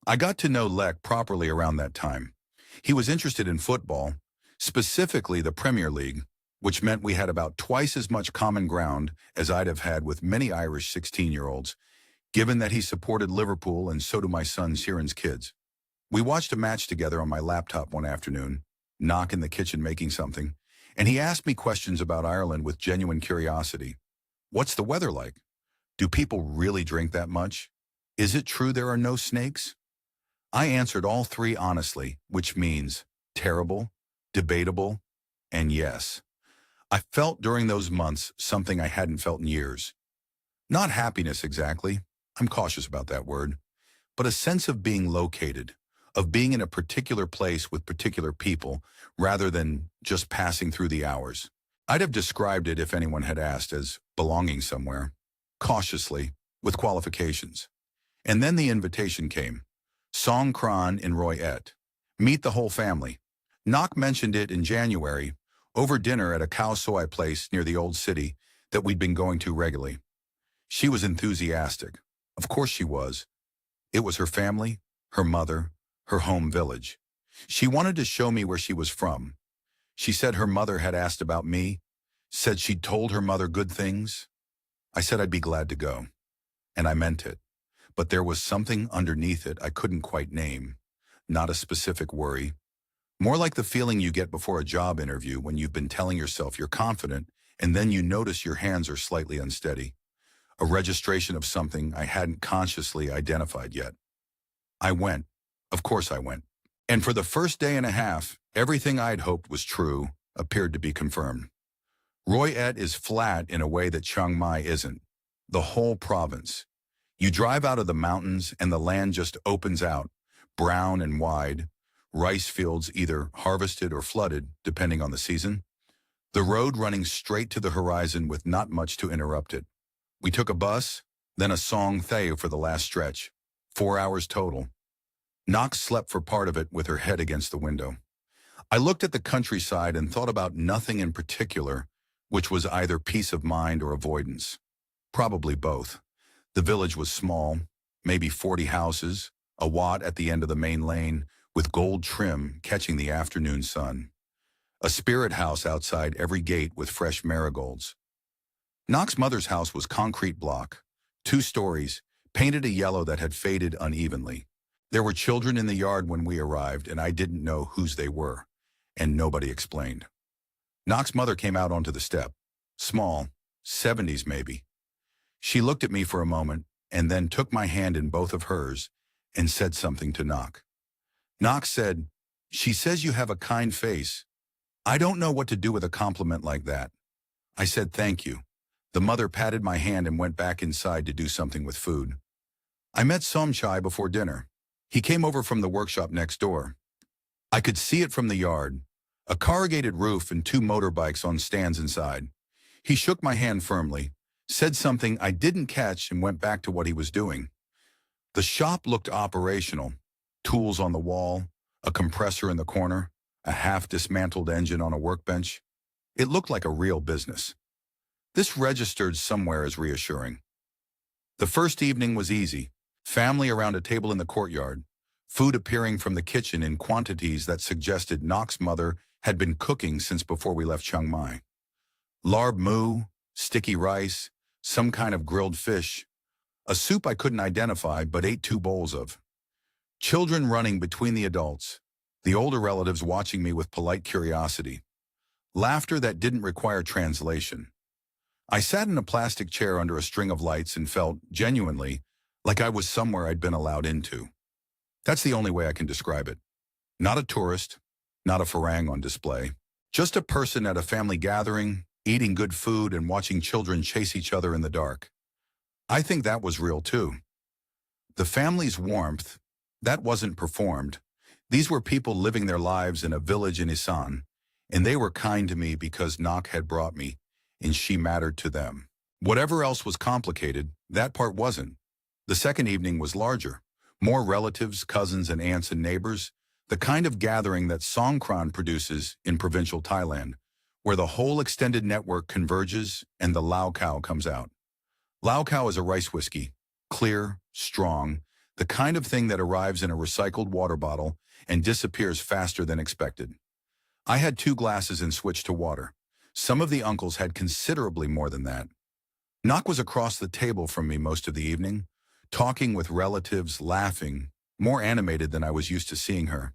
Speaker 1: I got to know Lek properly around that time. He was interested in football, specifically the Premier League, which meant we had about twice as much common ground as I'd have had with many Irish 16-year-olds, given that he supported Liverpool and so do my son Ciaran's kids. We watched a match together on my laptop one afternoon, Knock in the kitchen making something, and he asked me questions about Ireland with genuine curiosity. What's the weather like? Do people really drink that much? Is it true there are no snakes? I answered all three honestly, which means terrible, debatable, and yes. I felt during those months something I hadn't felt in years. Not happiness exactly, I'm cautious about that word, but a sense of being located, of being in a particular place with particular people, rather than just passing through the hours. I'd have described it, if anyone had asked, as belonging somewhere, cautiously, with qualifications. And then the invitation came. Songkran in Roy Et. Meet the whole family. Knock mentioned it in January, over dinner at a khao soi place near the old city that we'd been going to regularly. She was enthusiastic. Of course she was. It was her family, her mother, her home village. She wanted to show me where she was from. She said her mother had asked about me, said she'd told her mother good things. I said I'd be glad to go, and I meant it. But there was something underneath it I couldn't quite name, not a specific worry. More like the feeling you get before a job interview when you've been telling yourself you're confident and then you notice your hands are slightly unsteady. A registration of something I hadn't consciously identified yet. I went. Of course I went. And for the first day and a half, everything I'd hoped was true appeared to be confirmed. Roy Et is flat in a way that Chiang Mai isn't. The whole province. You drive out of the mountains and the land just opens out, brown and wide, rice fields either harvested or flooded, depending on the season. The road running straight to the horizon with not much to interrupt it. We took a bus, then a Song Thay for the last stretch. 4 hours total. Knox slept for part of it with her head against the window. I looked at the countryside and thought about nothing in particular, which was either peace of mind or avoidance. Probably both. The village was small, maybe 40 houses, a watt at the end of the main lane, with gold trim catching the afternoon sun. A spirit house outside every gate with fresh marigolds. Knock's mother's house was concrete block, 2 stories, painted a yellow that had faded unevenly. There were children in the yard when we arrived, and I didn't know whose they were, and nobody explained. Knock's mother came out onto the step, small, 70s maybe. She looked at me for a moment and then took my hand in both of hers and said something to Knock. Knock said, "She says you have a kind face." I don't know what to do with a compliment like that. I said thank you. The mother patted my hand and went back inside to do something with food. I met Somchai before dinner. He came over from the workshop next door. I could see it from the yard, a corrugated roof and 2 motorbikes on stands inside. He shook my hand firmly, said something I didn't catch and went back to what he was doing. The shop looked operational, tools on the wall, a compressor in the corner, a half-dismantled engine on a workbench. It looked like a real business. This registered somewhere as reassuring. The first evening was easy. Family around a table in the courtyard, food appearing from the kitchen in quantities that suggested Nok's mother had been cooking since before we left Chiang Mai. Larb moo, sticky rice, some kind of grilled fish, a soup I couldn't identify but ate 2 bowls of. Children running between the adults, the older relatives watching me with polite curiosity. Laughter that didn't require translation. I sat in a plastic chair under a string of lights and felt, genuinely, like I was somewhere I'd been allowed into. That's the only way I can describe it. Not a tourist, not a farang on display, just a person at a family gathering, eating good food and watching children chase each other in the dark. I think that was real too. The family's warmth, that wasn't performed. These were people living their lives in a village in Isan, and they were kind to me because Nok had brought me, and she mattered to them. Whatever else was complicated, that part wasn't. The second evening was larger. More relatives, cousins and aunts and neighbors, the kind of gathering that Songkran produces in provincial Thailand, where the whole extended network converges and the Lao Khao comes out. Lao Khao is a rice whiskey, clear, strong, the kind of thing that arrives in a recycled water bottle and disappears faster than expected. I had 2 glasses and switched to water. Some of the uncles had considerably more than that. Nok was across the table from me most of the evening, talking with relatives, laughing, more animated than I was used to seeing her.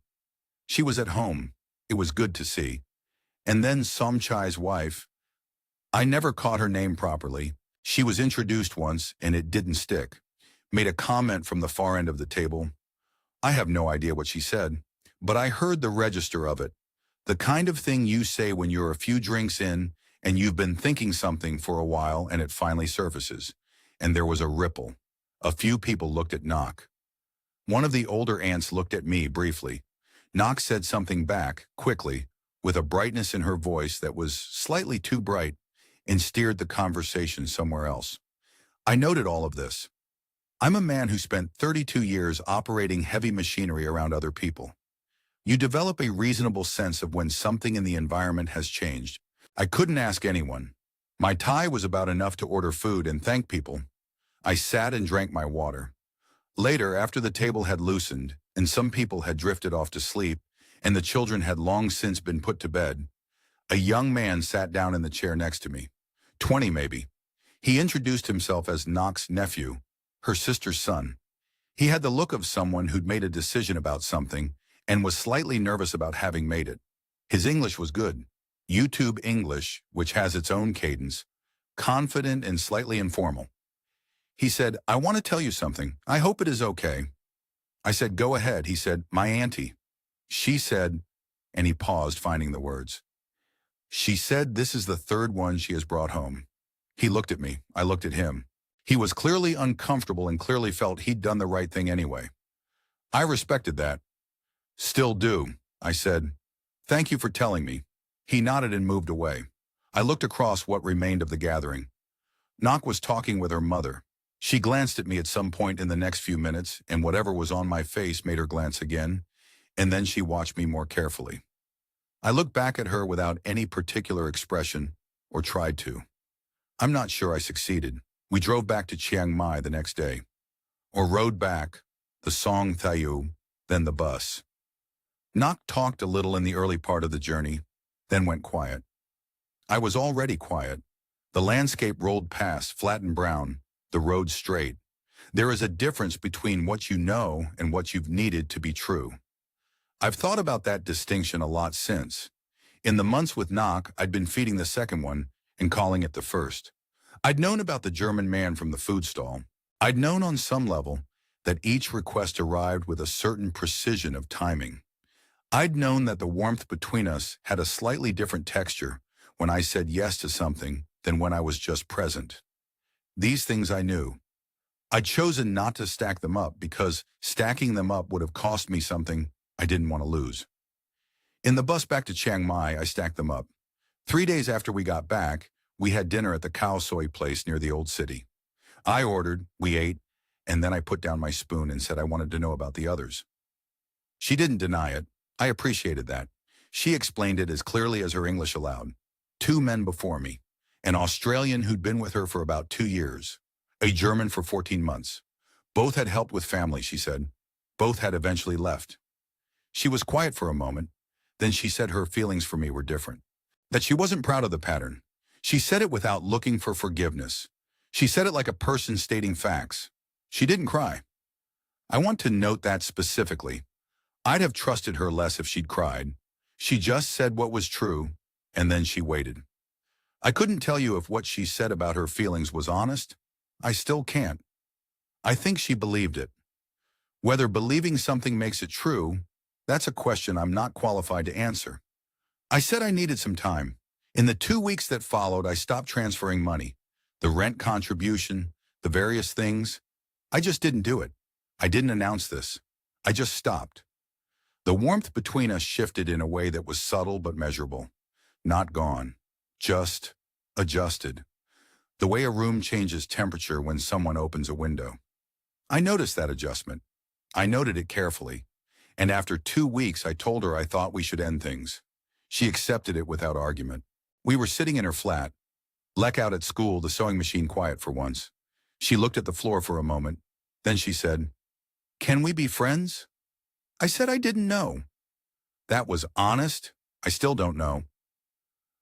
Speaker 1: She was at home. It was good to see. And then Somchai's wife. I never caught her name properly. She was introduced once, and it didn't stick. Made a comment from the far end of the table. I have no idea what she said, but I heard the register of it. The kind of thing you say when you're a few drinks in and you've been thinking something for a while and it finally surfaces. And there was a ripple. A few people looked at Nok. One of the older aunts looked at me briefly. Nok said something back, quickly, with a brightness in her voice that was slightly too bright, and steered the conversation somewhere else. I noted all of this. I'm a man who spent 32 years operating heavy machinery around other people. You develop a reasonable sense of when something in the environment has changed. I couldn't ask anyone. My Thai was about enough to order food and thank people. I sat and drank my water. Later, after the table had loosened, and some people had drifted off to sleep, and the children had long since been put to bed, a young man sat down in the chair next to me. 20 maybe. He introduced himself as Nok's nephew, her sister's son. He had the look of someone who'd made a decision about something and was slightly nervous about having made it. His English was good. YouTube English, which has its own cadence, confident and slightly informal. He said, I want to tell you something. I hope it is okay. I said, go ahead. He said, my auntie. She said, and he paused, finding the words. She said this is the 3rd one she has brought home. He looked at me. I looked at him. He was clearly uncomfortable and clearly felt he'd done the right thing anyway. I respected that. Still do, I said. Thank you for telling me. He nodded and moved away. I looked across what remained of the gathering. Nok was talking with her mother. She glanced at me at some point in the next few minutes, and whatever was on my face made her glance again, and then she watched me more carefully. I looked back at her without any particular expression, or tried to. I'm not sure I succeeded. We drove back to Chiang Mai the next day, or rode back, the Song Thayu, then the bus. Nok talked a little in the early part of the journey, then went quiet. I was already quiet. The landscape rolled past, flat and brown, the road straight. There is a difference between what you know and what you've needed to be true. I've thought about that distinction a lot since. In the months with Nok, I'd been feeding the second one and calling it the first. I'd known about the German man from the food stall. I'd known on some level that each request arrived with a certain precision of timing. I'd known that the warmth between us had a slightly different texture when I said yes to something than when I was just present. These things I knew. I'd chosen not to stack them up because stacking them up would have cost me something I didn't want to lose. In the bus back to Chiang Mai, I stacked them up. 3 days after we got back, we had dinner at the cow soy place near the old city. I ordered, we ate, and then I put down my spoon and said I wanted to know about the others. She didn't deny it. I appreciated that. She explained it as clearly as her English allowed. 2 men before me. an Australian who'd been with her for about 2 years, a German for 14 months. Both had helped with family, she said. Both had eventually left. She was quiet for a moment. Then she said her feelings for me were different. That she wasn't proud of the pattern. She said it without looking for forgiveness. She said it like a person stating facts. She didn't cry. I want to note that specifically. I'd have trusted her less if she'd cried. She just said what was true, and then she waited. I couldn't tell you if what she said about her feelings was honest. I still can't. I think she believed it. Whether believing something makes it true, that's a question I'm not qualified to answer. I said I needed some time. In the 2 weeks that followed, I stopped transferring money. The rent contribution, the various things. I just didn't do it. I didn't announce this. I just stopped. The warmth between us shifted in a way that was subtle but measurable. Not gone. Just adjusted. The way a room changes temperature when someone opens a window. I noticed that adjustment. I noted it carefully. And after 2 weeks, I told her I thought we should end things. She accepted it without argument. We were sitting in her flat. Leck out at school, the sewing machine quiet for once. She looked at the floor for a moment. Then she said, "Can we be friends?" I said I didn't know. That was honest. I still don't know.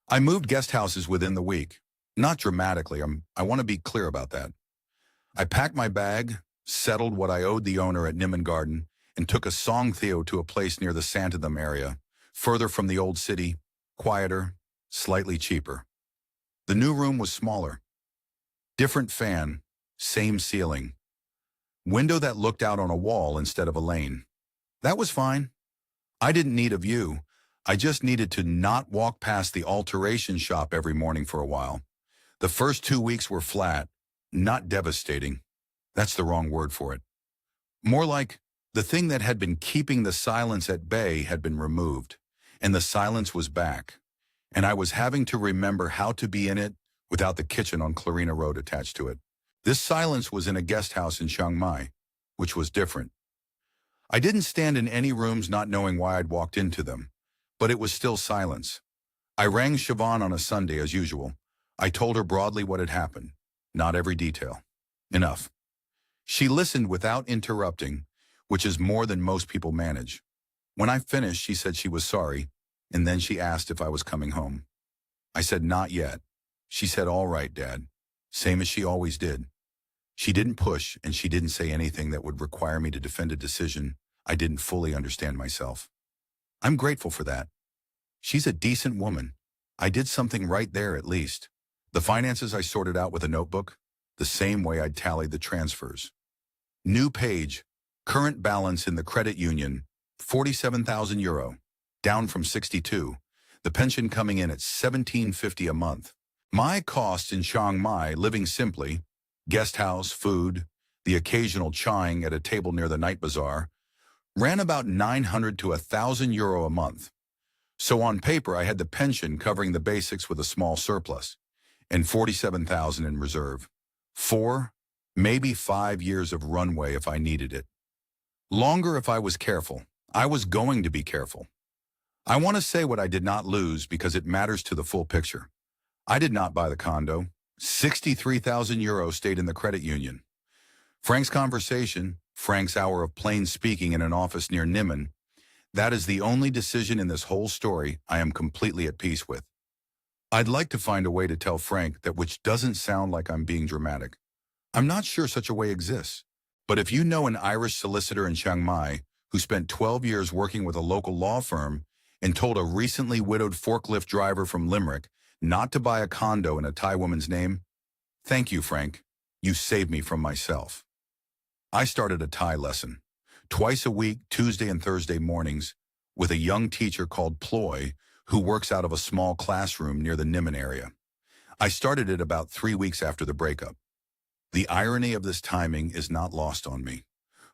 Speaker 1: I moved guest houses within the week. Not dramatically. I want to be clear about that. I packed my bag, settled what I owed the owner at Nimmen Garden, and took a Song Theo to a place near the Santatham area, further from the old city, quieter, slightly cheaper. The new room was smaller. Different fan, same ceiling. Window that looked out on a wall instead of a lane. That was fine. I didn't need a view. I just needed to not walk past the alteration shop every morning for a while. The first 2 weeks were flat, not devastating. That's the wrong word for it. More like the thing that had been keeping the silence at bay had been removed, and the silence was back. And I was having to remember how to be in it without the kitchen on Clarina Road attached to it. This silence was in a guest house in Chiang Mai, which was different. I didn't stand in any rooms not knowing why I'd walked into them, but it was still silence. I rang Siobhan on a Sunday as usual. I told her broadly what had happened, not every detail. Enough. She listened without interrupting, which is more than most people manage. When I finished, she said she was sorry, and then she asked if I was coming home. I said not yet. She said, "All right, Dad," same as she always did. She didn't push, and she didn't say anything that would require me to defend a decision I didn't fully understand myself. I'm grateful for that. She's a decent woman. I did something right there at least. The finances I sorted out with a notebook, the same way I'd tallied the transfers. New page, current balance in the credit union, €47,000, down from 62. The pension coming in at $17.50 a month. My costs in Chiang Mai, living simply, guest house, food, the occasional chawing at a table near the night bazaar, ran about €900 to €1,000 a month. So on paper, I had the pension covering the basics with a small surplus, and $47,000 in reserve. 4, maybe 5 years of runway if I needed it. Longer if I was careful. I was going to be careful. I want to say what I did not lose because it matters to the full picture. I did not buy the condo. €63,000 stayed in the credit union. Frank's conversation, Frank's hour of plain speaking in an office near Nimmen, that is the only decision in this whole story I am completely at peace with. I'd like to find a way to tell Frank that which doesn't sound like I'm being dramatic. I'm not sure such a way exists. But if you know an Irish solicitor in Chiang Mai who spent 12 years working with a local law firm and told a recently widowed forklift driver from Limerick not to buy a condo in a Thai woman's name, thank you, Frank. You saved me from myself. I started a Thai lesson, twice a week, Tuesday and Thursday mornings, with a young teacher called Ploy, who works out of a small classroom near the Nimmen area. I started it about 3 weeks after the breakup. The irony of this timing is not lost on me.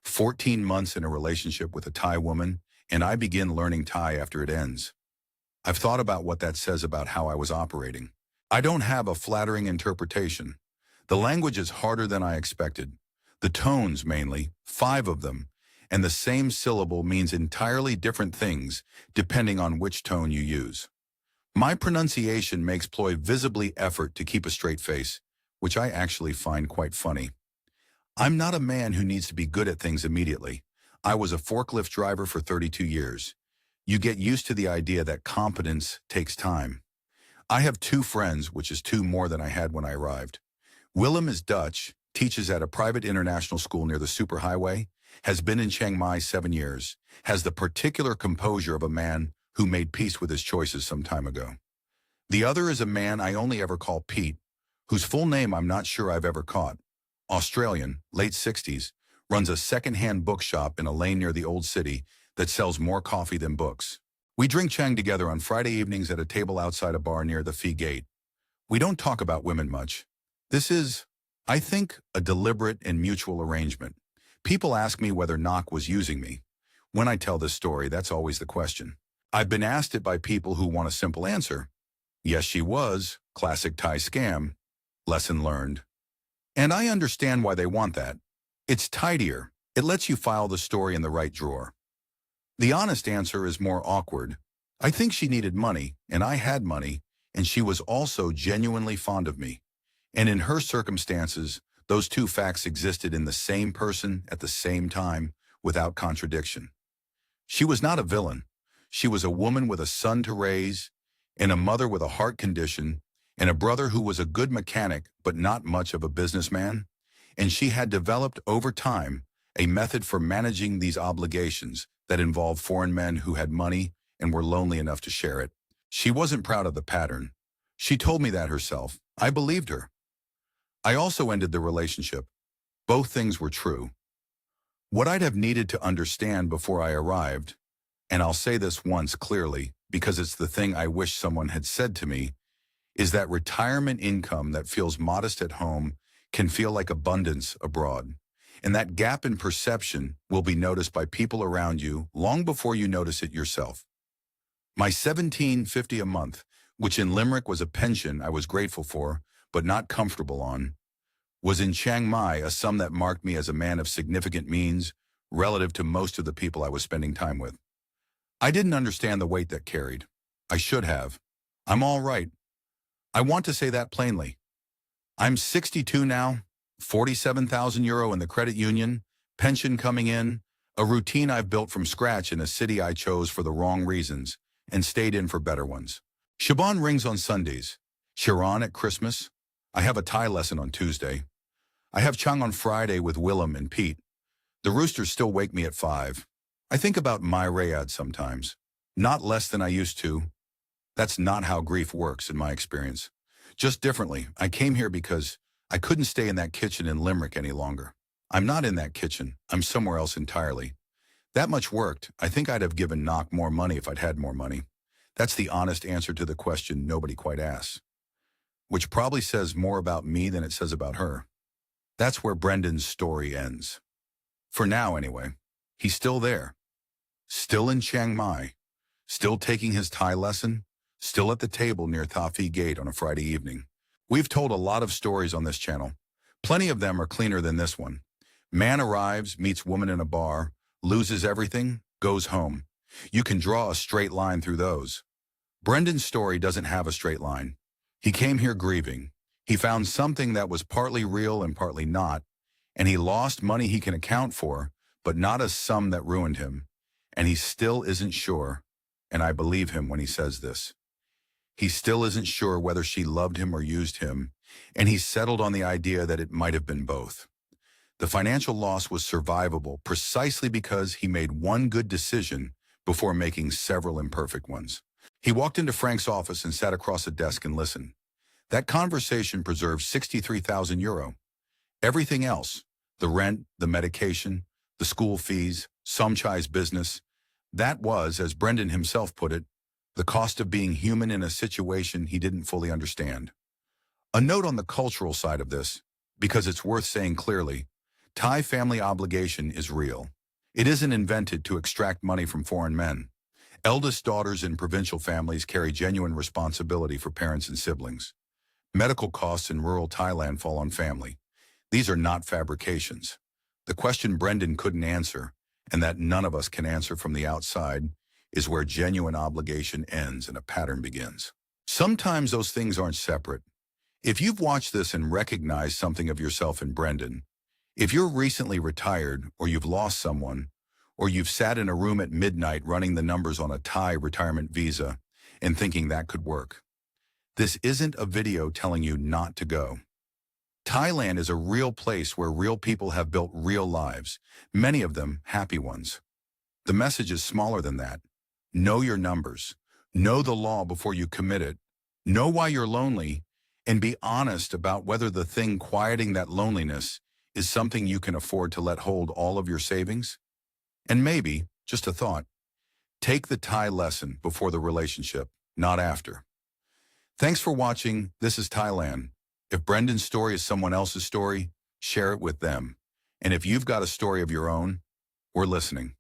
Speaker 1: 14 months in a relationship with a Thai woman, and I begin learning Thai after it ends. I've thought about what that says about how I was operating. I don't have a flattering interpretation. The language is harder than I expected. The tones, mainly, 5 of them, and the same syllable means entirely different things depending on which tone you use. My pronunciation makes ploy visibly effort to keep a straight face, which I actually find quite funny. I'm not a man who needs to be good at things immediately. I was a forklift driver for 32 years. You get used to the idea that competence takes time. I have two friends, which is two more than I had when I arrived. Willem is Dutch, teaches at a private international school near the superhighway, has been in Chiang Mai 7 years, has the particular composure of a man who made peace with his choices some time ago. The other is a man I only ever call Pete, whose full name I'm not sure I've ever caught. Australian, late 60s, runs a second-hand bookshop in a lane near the old city that sells more coffee than books. We drink Chang together on Friday evenings at a table outside a bar near the Phi Gate. We don't talk about women much. This is, I think, a deliberate and mutual arrangement. People ask me whether Nok was using me. When I tell this story, that's always the question. I've been asked it by people who want a simple answer. Yes, she was. Classic Thai scam. Lesson learned. And I understand why they want that. It's tidier. It lets you file the story in the right drawer. The honest answer is more awkward. I think she needed money, and I had money, and she was also genuinely fond of me. And in her circumstances, those two facts existed in the same person at the same time, without contradiction. She was not a villain. She was a woman with a son to raise, and a mother with a heart condition, and a brother who was a good mechanic but not much of a businessman. And she had developed over time a method for managing these obligations that involved foreign men who had money and were lonely enough to share it. She wasn't proud of the pattern. She told me that herself. I believed her. I also ended the relationship. Both things were true. What I'd have needed to understand before I arrived, and I'll say this once clearly because it's the thing I wish someone had said to me, is that retirement income that feels modest at home can feel like abundance abroad. And that gap in perception will be noticed by people around you long before you notice it yourself. My $17.50 a month, which in Limerick was a pension I was grateful for, but not comfortable on, was in Chiang Mai a sum that marked me as a man of significant means relative to most of the people I was spending time with. I didn't understand the weight that carried. I should have. I'm all right. I want to say that plainly. I'm 62 now, 47,000 euro in the credit union, pension coming in, a routine I've built from scratch in a city I chose for the wrong reasons and stayed in for better ones. Shaban rings on Sundays, Sharon at Christmas. I have a Thai lesson on Tuesday. I have Chang on Friday with Willem and Pete. The roosters still wake me at 5. I think about my Rayad sometimes. Not less than I used to. That's not how grief works in my experience. Just differently, I came here because I couldn't stay in that kitchen in Limerick any longer. I'm not in that kitchen. I'm somewhere else entirely. That much worked. I think I'd have given Nok more money if I'd had more money. That's the honest answer to the question nobody quite asks, which probably says more about me than it says about her. That's where Brendan's story ends. For now, anyway. He's still there. Still in Chiang Mai. Still taking his Thai lesson. Still at the table near Tha Phi Gate on a Friday evening. We've told a lot of stories on this channel. Plenty of them are cleaner than this one. Man arrives, meets woman in a bar, loses everything, goes home. You can draw a straight line through those. Brendan's story doesn't have a straight line. He came here grieving. He found something that was partly real and partly not, and he lost money he can account for, but not a sum that ruined him. And he still isn't sure, and I believe him when he says this. He still isn't sure whether she loved him or used him, and he's settled on the idea that it might have been both. The financial loss was survivable precisely because he made one good decision before making several imperfect ones. He walked into Frank's office and sat across a desk and listened. That conversation preserved 63,000 euro. Everything else, the rent, the medication, the school fees, Somchai's business, that was, as Brendan himself put it, the cost of being human in a situation he didn't fully understand. A note on the cultural side of this, because it's worth saying clearly, Thai family obligation is real. It isn't invented to extract money from foreign men. Eldest daughters in provincial families carry genuine responsibility for parents and siblings. Medical costs in rural Thailand fall on family. These are not fabrications. The question Brendan couldn't answer, and that none of us can answer from the outside, is where genuine obligation ends and a pattern begins. Sometimes those things aren't separate. If you've watched this and recognized something of yourself in Brendan, if you're recently retired or you've lost someone, or you've sat in a room at midnight running the numbers on a Thai retirement visa and thinking that could work, this isn't a video telling you not to go. Thailand is a real place where real people have built real lives, many of them happy ones. The message is smaller than that. Know your numbers. Know the law before you commit it. Know why you're lonely, and be honest about whether the thing quieting that loneliness is something you can afford to let hold all of your savings. And maybe, just a thought, take the Thai lesson before the relationship, not after. Thanks for watching. This is Thailand. If Brendan's story is someone else's story, share it with them. And if you've got a story of your own, we're listening.